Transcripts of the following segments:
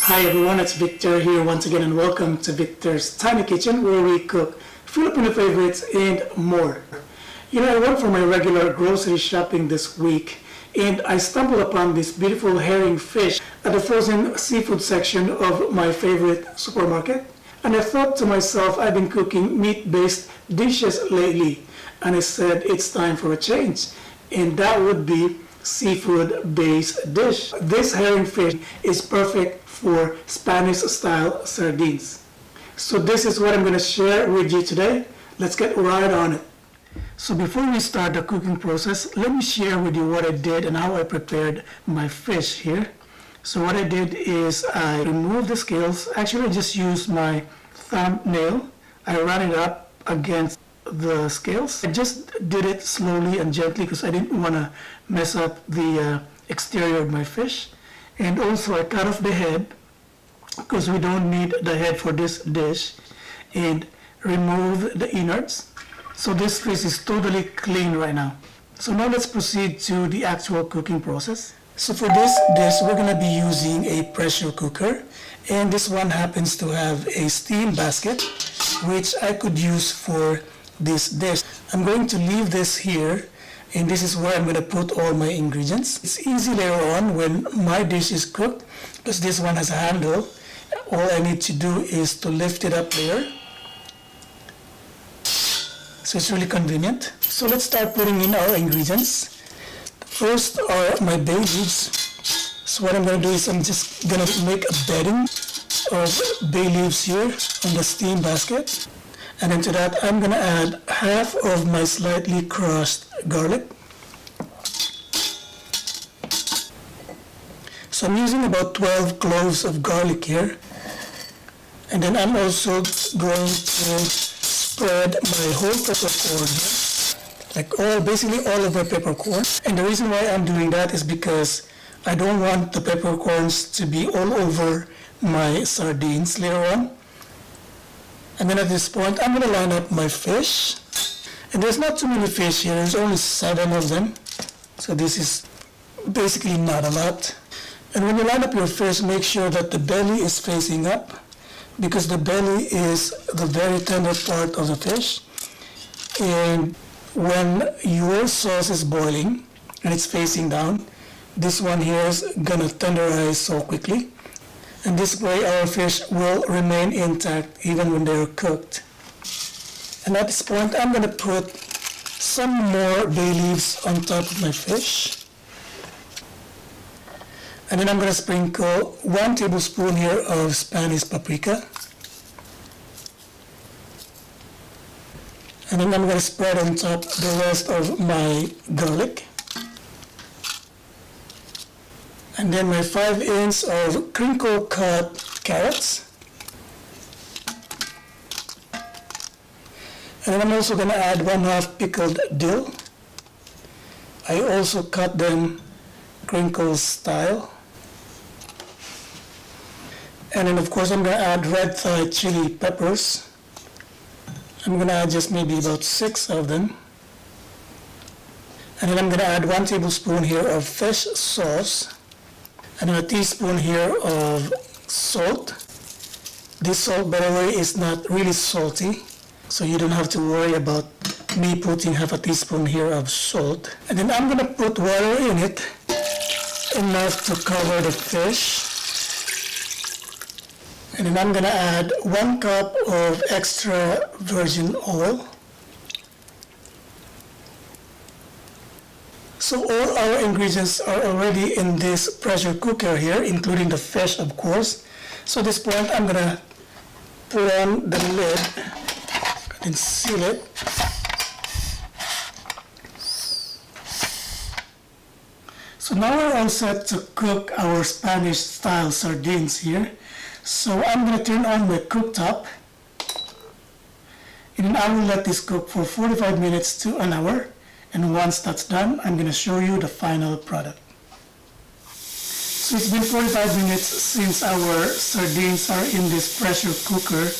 Hi everyone, it's Victor here once again and welcome to Victor's Tiny Kitchen where we cook Filipino favorites and more. You know, I went for my regular grocery shopping this week and I stumbled upon this beautiful herring fish at the frozen seafood section of my favorite supermarket. And I thought to myself, I've been cooking meat-based dishes lately and I said it's time for a change. And that would be seafood-based dish. This herring fish is perfect for Spanish-style sardines. So this is what I'm going to share with you today. Let's get right on it. So before we start the cooking process, let me share with you what I did and how I prepared my fish here. So what I did is I removed the scales. Actually, I just used my thumbnail. I ran it up against the scales. I just did it slowly and gently because I didn't want to mess up the exterior of my fish. And also I cut off the head because we don't need the head for this dish, and remove the innards. So this fish is totally clean right now. So now let's proceed to the actual cooking process. So for this dish, we're going to be using a pressure cooker, and this one happens to have a steam basket, which I could use for this dish. I'm going to leave this here, and this is where I'm going to put all my ingredients. It's easy later on when my dish is cooked because this one has a handle. All I need to do is to lift it up there. So it's really convenient. So let's start putting in our ingredients. First are my bay leaves. So what I'm going to do is I'm just going to make a bedding of bay leaves here on the steam basket. And then to that, I'm going to add half of my slightly crushed garlic. So I'm using about 12 cloves of garlic here. And then I'm also going to spread my whole peppercorn here. Basically all of my peppercorn. And the reason why I'm doing that is because I don't want the peppercorns to be all over my sardines later on. And then at this point, I'm going to line up my fish. And there's not too many fish here. There's only 7 of them. So this is basically not a lot. And when you line up your fish, make sure that the belly is facing up, because the belly is the very tender part of the fish. And when your sauce is boiling and it's facing down, this one here is going to tenderize so quickly. And this way our fish will remain intact even when they're cooked. And at this point, I'm going to put some more bay leaves on top of my fish. And then I'm going to sprinkle 1 tablespoon here of Spanish paprika. And then I'm going to spread on top the rest of my garlic. And then my 5 inch of crinkle cut carrots. And then I'm also going to add 1/2 pickled dill. I also cut them crinkle style. And then of course I'm going to add red thigh chili peppers. I'm going to add just maybe about 6 of them. And then I'm going to add 1 tablespoon here of fish sauce. And then a teaspoon here of salt. This salt, by the way, is not really salty, so you don't have to worry about me putting 1/2 teaspoon here of salt. And then I'm going to put water in it, enough to cover the fish. And then I'm going to add 1 cup of extra virgin oil. So all our ingredients are already in this pressure cooker here, including the fish, of course. So at this point, I'm going to put on the lid and seal it. So now we're all set to cook our Spanish-style sardines here. So I'm going to turn on my cooktop. And then I will let this cook for 45 minutes to an hour. And once that's done, I'm going to show you the final product. So it's been 45 minutes since our sardines are in this pressure cooker.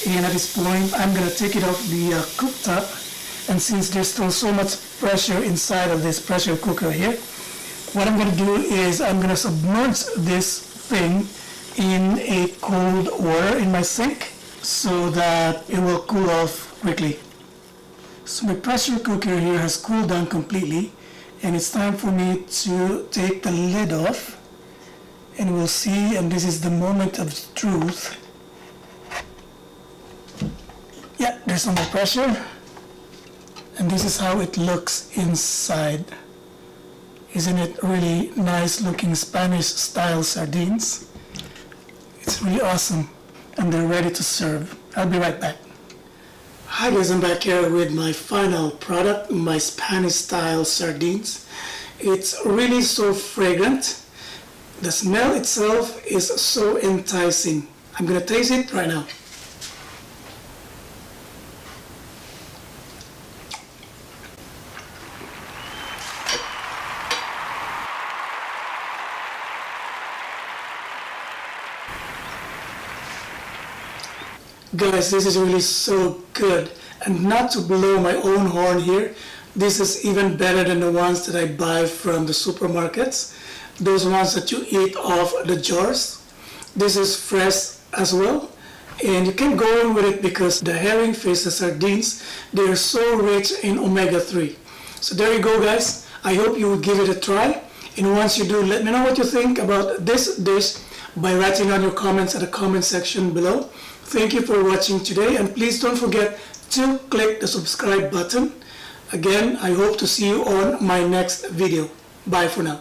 And at this point, I'm going to take it off the cooktop. And since there's still so much pressure inside of this pressure cooker here, what I'm going to do is I'm going to submerge this thing in a cold water in my sink so that it will cool off quickly. So my pressure cooker here has cooled down completely, and it's time for me to take the lid off, and we'll see, and this is the moment of truth. Yeah, there's no more pressure, and this is how it looks inside. Isn't it really nice looking Spanish style sardines? It's really awesome, and they're ready to serve. I'll be right back. Hi guys, I'm back here with my final product, my Spanish style sardines. It's really so fragrant. The smell itself is so enticing. I'm gonna taste it right now. Guys, this is really so good, and not to blow my own horn here, this is even better than the ones that I buy from the supermarkets, those ones that you eat off the jars. This is fresh as well, and you can go in with it because the herring fish, the sardines, they are so rich in omega-3. So there you go guys, I hope you will give it a try, and once you do, let me know what you think about this dish by writing down your comments at the comment section below. Thank you for watching today, and please don't forget to click the subscribe button. Again, I hope to see you on my next video. Bye for now.